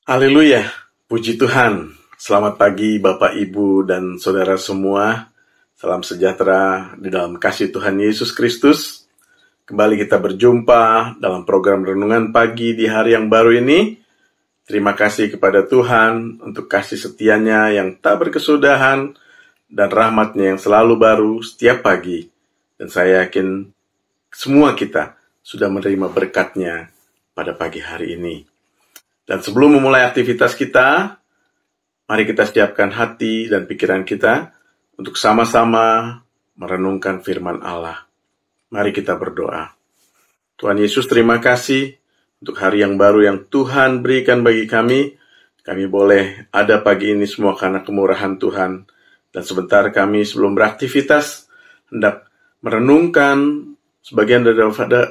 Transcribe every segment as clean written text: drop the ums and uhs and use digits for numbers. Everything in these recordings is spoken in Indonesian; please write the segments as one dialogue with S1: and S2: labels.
S1: Haleluya, puji Tuhan. Selamat pagi Bapak, Ibu, dan Saudara semua. Salam sejahtera di dalam kasih Tuhan Yesus Kristus. Kembali kita berjumpa dalam program Renungan Pagi di hari yang baru ini. Terima kasih kepada Tuhan untuk kasih setianya yang tak berkesudahan dan rahmat-Nya yang selalu baru setiap pagi. Dan saya yakin semua kita sudah menerima berkat-Nya pada pagi hari ini. Dan sebelum memulai aktivitas kita, mari kita siapkan hati dan pikiran kita untuk sama-sama merenungkan firman Allah. Mari kita berdoa. Tuhan Yesus, terima kasih untuk hari yang baru yang Tuhan berikan bagi kami. Kami boleh ada pagi ini semua karena kemurahan Tuhan. Dan sebentar kami sebelum beraktivitas hendak merenungkan sebagian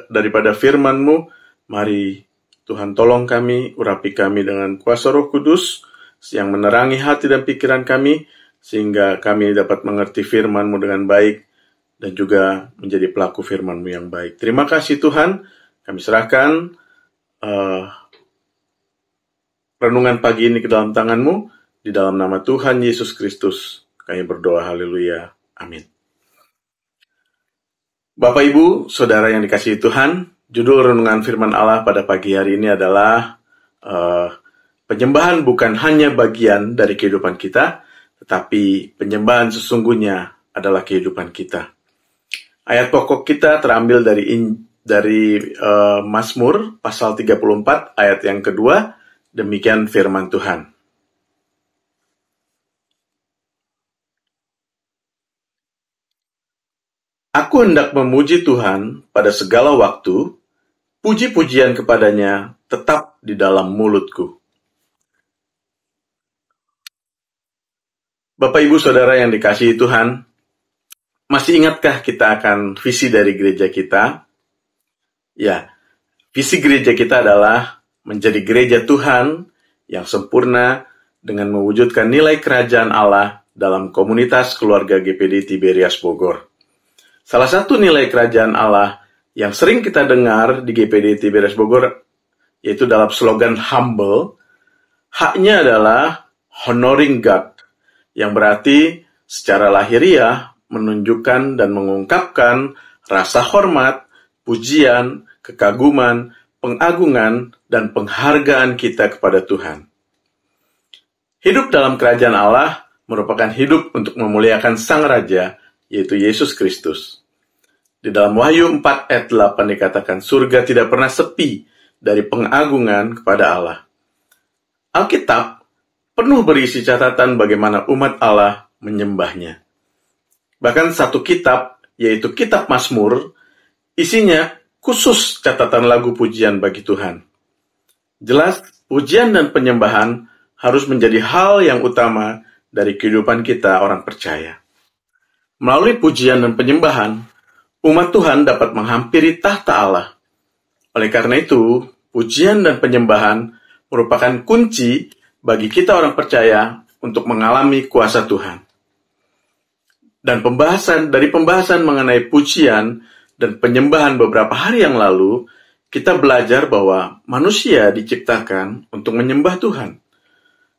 S1: daripada firman-Mu. Mari Tuhan tolong kami, urapi kami dengan kuasa Roh Kudus yang menerangi hati dan pikiran kami, sehingga kami dapat mengerti firman-Mu dengan baik dan juga menjadi pelaku firman-Mu yang baik. Terima kasih Tuhan, kami serahkan renungan pagi ini ke dalam tangan-Mu, di dalam nama Tuhan Yesus Kristus. Kami berdoa, haleluya, amin. Bapak, Ibu, Saudara yang dikasihi Tuhan, judul renungan firman Allah pada pagi hari ini adalah penyembahan bukan hanya bagian dari kehidupan kita, tetapi penyembahan sesungguhnya adalah kehidupan kita. Ayat pokok kita terambil dari Mazmur pasal 34 ayat yang kedua, demikian firman Tuhan. Aku hendak memuji Tuhan pada segala waktu, puji-pujian kepadanya tetap di dalam mulutku. Bapak, Ibu, Saudara yang dikasihi Tuhan, masih ingatkah kita akan visi dari gereja kita? Ya, visi gereja kita adalah menjadi gereja Tuhan yang sempurna dengan mewujudkan nilai kerajaan Allah dalam komunitas keluarga GPD Tiberias Bogor. Salah satu nilai kerajaan Allah yang sering kita dengar di GPD Tiberias Bogor, yaitu dalam slogan humble, haknya adalah honoring God, yang berarti secara lahiriah menunjukkan dan mengungkapkan rasa hormat, pujian, kekaguman, pengagungan, dan penghargaan kita kepada Tuhan. Hidup dalam kerajaan Allah merupakan hidup untuk memuliakan Sang Raja, yaitu Yesus Kristus. Di dalam Wahyu 4 ayat 8 dikatakan, surga tidak pernah sepi dari pengagungan kepada Allah. Alkitab penuh berisi catatan bagaimana umat Allah menyembahnya. Bahkan satu kitab, yaitu kitab Mazmur, isinya khusus catatan lagu pujian bagi Tuhan. Jelas, pujian dan penyembahan harus menjadi hal yang utama dari kehidupan kita orang percaya. Melalui pujian dan penyembahan, umat Tuhan dapat menghampiri tahta Allah. Oleh karena itu, pujian dan penyembahan merupakan kunci bagi kita orang percaya untuk mengalami kuasa Tuhan. Dan dari pembahasan mengenai pujian dan penyembahan beberapa hari yang lalu, kita belajar bahwa manusia diciptakan untuk menyembah Tuhan.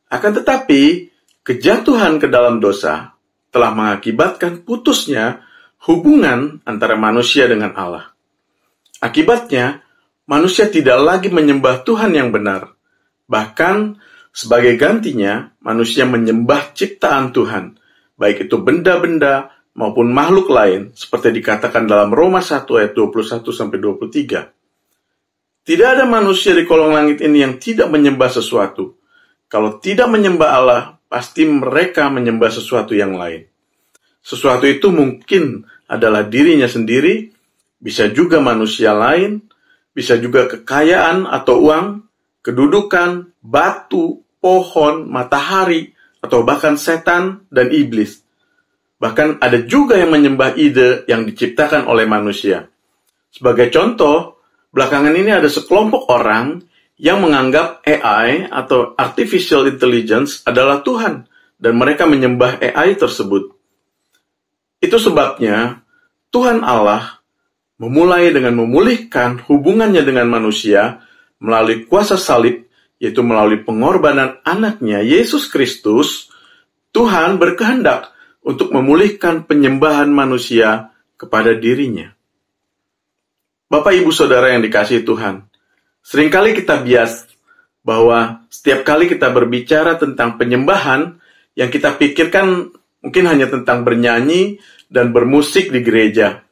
S1: Akan tetapi, kejatuhan ke dalam dosa telah mengakibatkan putusnya hubungan antara manusia dengan Allah. Akibatnya, manusia tidak lagi menyembah Tuhan yang benar. Bahkan, sebagai gantinya, manusia menyembah ciptaan Tuhan, baik itu benda-benda maupun makhluk lain, seperti dikatakan dalam Roma 1 ayat 21-23. Tidak ada manusia di kolong langit ini yang tidak menyembah sesuatu. Kalau tidak menyembah Allah, pasti mereka menyembah sesuatu yang lain. Sesuatu itu mungkin adalah dirinya sendiri, bisa juga manusia lain, bisa juga kekayaan atau uang, kedudukan, batu, pohon, matahari, atau bahkan setan dan iblis. Bahkan ada juga yang menyembah ide yang diciptakan oleh manusia. Sebagai contoh, belakangan ini ada sekelompok orang yang menganggap AI atau Artificial Intelligence adalah Tuhan, dan mereka menyembah AI tersebut. Itu sebabnya Tuhan Allah memulai dengan memulihkan hubungannya dengan manusia melalui kuasa salib yaitu melalui pengorbanan anaknya, Yesus Kristus, Tuhan berkehendak untuk memulihkan penyembahan manusia kepada dirinya. Bapak, Ibu, Saudara yang dikasihi Tuhan, seringkali kita bias bahwa setiap kali kita berbicara tentang penyembahan, yang kita pikirkan mungkin hanya tentang bernyanyi dan bermusik di gereja.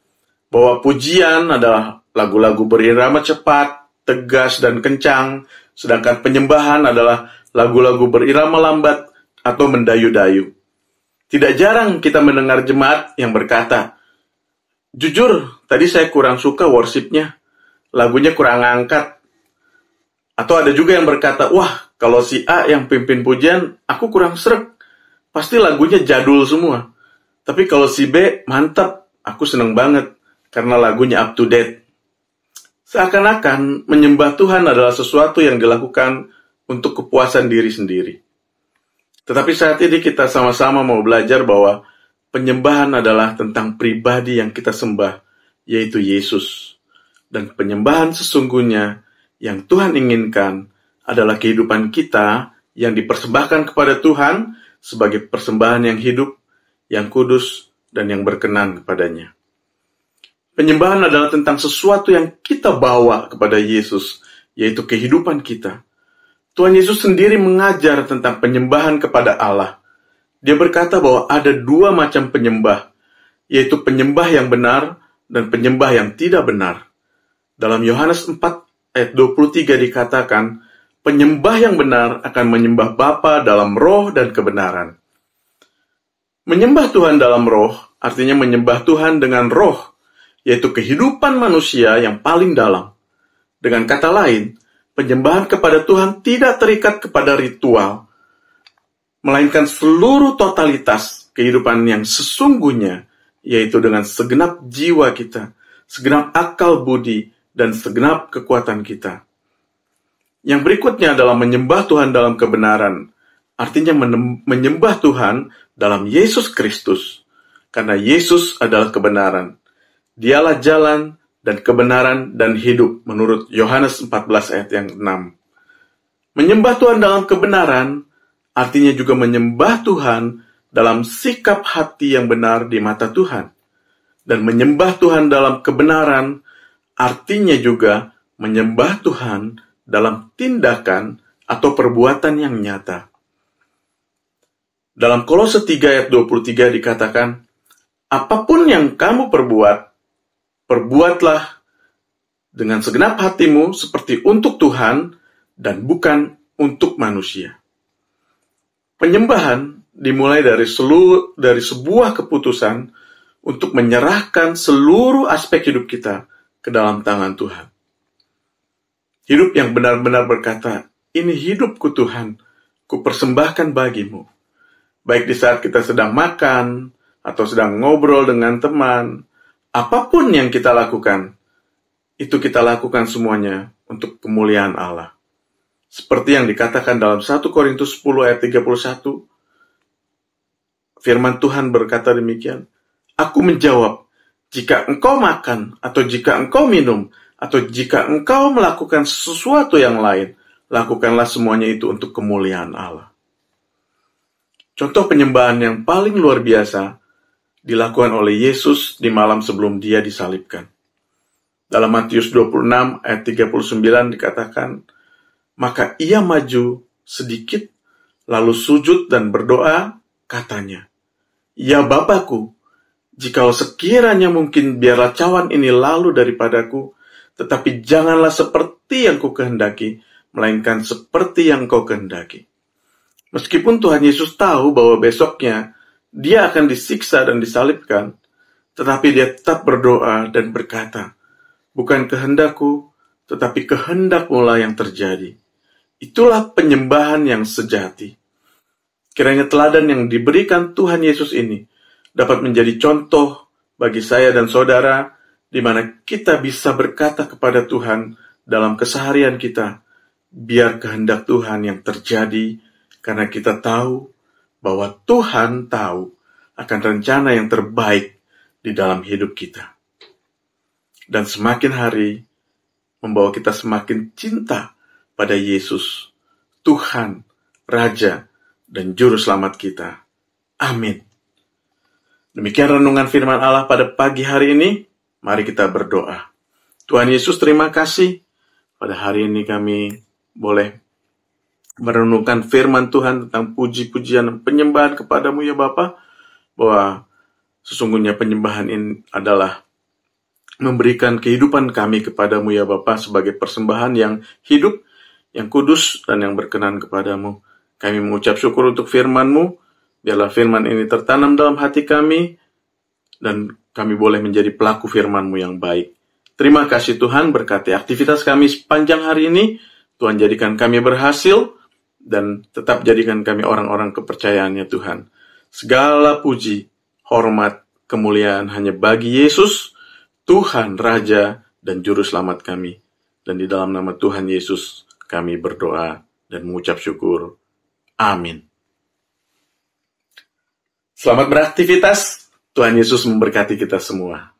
S1: Bahwa pujian adalah lagu-lagu berirama cepat, tegas, dan kencang, sedangkan penyembahan adalah lagu-lagu berirama lambat atau mendayu-dayu. Tidak jarang kita mendengar jemaat yang berkata, "Jujur, tadi saya kurang suka worship-nya, lagunya kurang angkat." Atau ada juga yang berkata, "Wah, kalau si A yang pimpin pujian, aku kurang sreg. Pasti lagunya jadul semua. Tapi kalau si B, mantap, aku seneng banget, karena lagunya up to date." Seakan-akan menyembah Tuhan adalah sesuatu yang dilakukan untuk kepuasan diri sendiri. Tetapi saat ini kita sama-sama mau belajar bahwa penyembahan adalah tentang pribadi yang kita sembah, yaitu Yesus. Dan penyembahan sesungguhnya yang Tuhan inginkan adalah kehidupan kita yang dipersembahkan kepada Tuhan sebagai persembahan yang hidup, yang kudus, dan yang berkenan kepadanya. Penyembahan adalah tentang sesuatu yang kita bawa kepada Yesus, yaitu kehidupan kita. Tuhan Yesus sendiri mengajar tentang penyembahan kepada Allah. Dia berkata bahwa ada dua macam penyembah, yaitu penyembah yang benar dan penyembah yang tidak benar. Dalam Yohanes 4 ayat 23 dikatakan, penyembah yang benar akan menyembah Bapa dalam roh dan kebenaran. Menyembah Tuhan dalam roh artinya menyembah Tuhan dengan roh, yaitu kehidupan manusia yang paling dalam. Dengan kata lain, penyembahan kepada Tuhan tidak terikat kepada ritual, melainkan seluruh totalitas kehidupan yang sesungguhnya, yaitu dengan segenap jiwa kita, segenap akal budi, dan segenap kekuatan kita. Yang berikutnya adalah menyembah Tuhan dalam kebenaran, artinya menyembah Tuhan dalam Yesus Kristus, karena Yesus adalah kebenaran. Dialah jalan dan kebenaran dan hidup menurut Yohanes 14 ayat yang 6. Menyembah Tuhan dalam kebenaran artinya juga menyembah Tuhan dalam sikap hati yang benar di mata Tuhan. Dan menyembah Tuhan dalam kebenaran artinya juga menyembah Tuhan dalam tindakan atau perbuatan yang nyata. Dalam Kolose 3 ayat 23 dikatakan, "Apapun yang kamu perbuat, perbuatlah dengan segenap hatimu seperti untuk Tuhan dan bukan untuk manusia." Penyembahan dimulai dari sebuah keputusan untuk menyerahkan seluruh aspek hidup kita ke dalam tangan Tuhan. Hidup yang benar-benar berkata, "Ini hidupku Tuhan, ku persembahkan bagimu." Baik di saat kita sedang makan atau sedang ngobrol dengan teman, apapun yang kita lakukan, itu kita lakukan semuanya untuk kemuliaan Allah. Seperti yang dikatakan dalam 1 Korintus 10 ayat 31, firman Tuhan berkata demikian, "Aku menjawab, jika engkau makan, atau jika engkau minum, atau jika engkau melakukan sesuatu yang lain, lakukanlah semuanya itu untuk kemuliaan Allah." Contoh penyembahan yang paling luar biasa dilakukan oleh Yesus di malam sebelum dia disalibkan. Dalam Matius 26 ayat 39 dikatakan, "Maka ia maju sedikit, lalu sujud dan berdoa, katanya, 'Ya Bapakku, jikalau sekiranya mungkin biarlah cawan ini lalu daripadaku, tetapi janganlah seperti yang ku kehendaki, melainkan seperti yang kau kehendaki.'" Meskipun Tuhan Yesus tahu bahwa besoknya dia akan disiksa dan disalibkan, tetapi dia tetap berdoa dan berkata, "Bukan kehendakku, tetapi kehendak-Mu lah yang terjadi." Itulah penyembahan yang sejati. Kiranya teladan yang diberikan Tuhan Yesus ini dapat menjadi contoh bagi saya dan saudara, di mana kita bisa berkata kepada Tuhan dalam keseharian kita, "Biar kehendak Tuhan yang terjadi," karena kita tahu bahwa Tuhan tahu akan rencana yang terbaik di dalam hidup kita. Dan semakin hari membawa kita semakin cinta pada Yesus, Tuhan, Raja, dan Juru Selamat kita. Amin. Demikian renungan firman Allah pada pagi hari ini. Mari kita berdoa. Tuhan Yesus, terima kasih. Pada hari ini kami boleh merenungkan firman Tuhan tentang puji-pujian dan penyembahan kepadamu ya Bapa, bahwa sesungguhnya penyembahan ini adalah memberikan kehidupan kami kepadamu ya Bapa sebagai persembahan yang hidup, yang kudus, dan yang berkenan kepadamu. Kami mengucap syukur untuk firman-Mu, biarlah firman ini tertanam dalam hati kami, dan kami boleh menjadi pelaku firman-Mu yang baik. Terima kasih Tuhan, berkati aktivitas kami sepanjang hari ini. Tuhan jadikan kami berhasil, dan tetap jadikan kami orang-orang kepercayaan ya Tuhan. Segala puji, hormat, kemuliaan hanya bagi Yesus, Tuhan, Raja, dan Juru Selamat kami. Dan di dalam nama Tuhan Yesus, kami berdoa dan mengucap syukur. Amin. Selamat beraktivitas. Tuhan Yesus memberkati kita semua.